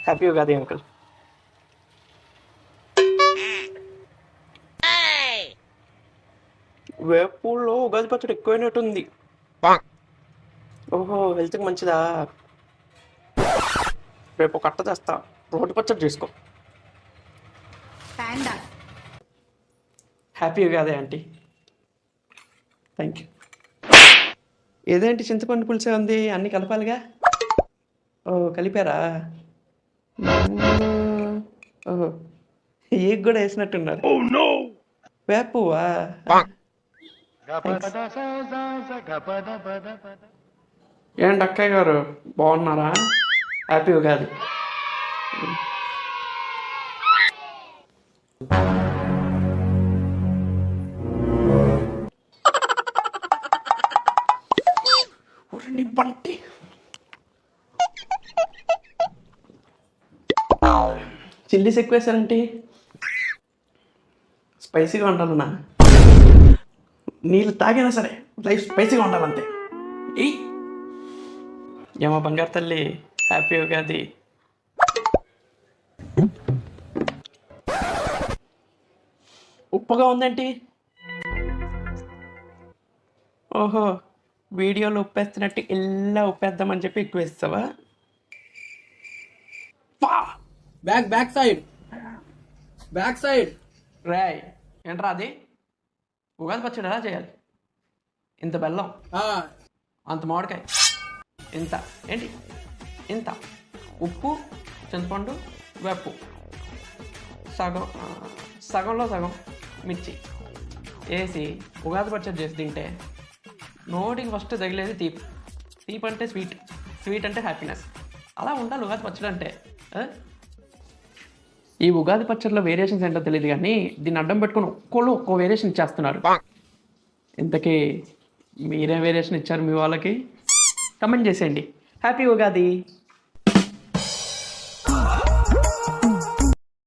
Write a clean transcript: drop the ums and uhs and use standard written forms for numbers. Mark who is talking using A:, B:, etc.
A: Happy Ugadi uncle. వేపూల్లో ఉగాది పచ్చడి ఎక్కువైనట్టుంది. ఓహో, హెల్త్కి మంచిదా? రేపు ఒక కట్ట తెస్తా, రోటి పచ్చడి చేసుకో.
B: పాండా.
A: Happy Ugadi aunty. Thank you. ఏదేంటి చింతపండు పులుసే ఉంది, అన్నీ కలపాలిగా. ఓ కలిపారా? ఓహో, ఏగ్ కూడా వేసినట్టున్నారు. వేపువా? ఏంటి అక్కయ్య గారు బాగున్నారా? హ్యాపీ ఉగాది. నీ బంటి చిల్లీస్ ఎక్కువ వేసారంటే స్పైసీగా ఉండాలన్నా. నీళ్ళు తాగినా సరే లైఫ్ స్పైసీగా ఉండాలంతే. ఏమో బంగారు తల్లి, హ్యాపీ ఉగాది. ఉప్పుగా ఉందేంటి? ఓహో, వీడియోలో ఉప్పేస్తున్నట్టు ఇలా ఉప్పేద్దామని చెప్పి ఎక్కువ వేస్తావా?
C: బ్యాక్ సైడ్
A: రాయ్ ఏంట్రా అది? ఉగాది పచ్చడి ఎలా చేయాలి? ఇంత బెల్లం, అంత మామిడికాయ, ఇంత ఏంటి, ఇంత ఉప్పు, చింతపండు, వేపు, సగం సగంలో సగం మిర్చి వేసి ఉగాది పచ్చడి చేసి తింటే నోటికి ఫస్ట్ తగిలేది తీపి. తీపి అంటే స్వీట్, స్వీట్ అంటే హ్యాపీనెస్. అలా ఉండాలి ఉగాది పచ్చడి అంటే. ఈ ఉగాది పచ్చడిలో వేరియేషన్స్ ఏంటో తెలియదు కానీ దీన్ని అడ్డం పెట్టుకుని ఒక్కో వేరియేషన్ ఇచ్చేస్తున్నారు. ఇంతకీ మీరేం వేరియేషన్ ఇచ్చారు మీ వాళ్ళకి? కమెంట్ చేసేయండి. హ్యాపీ ఉగాది.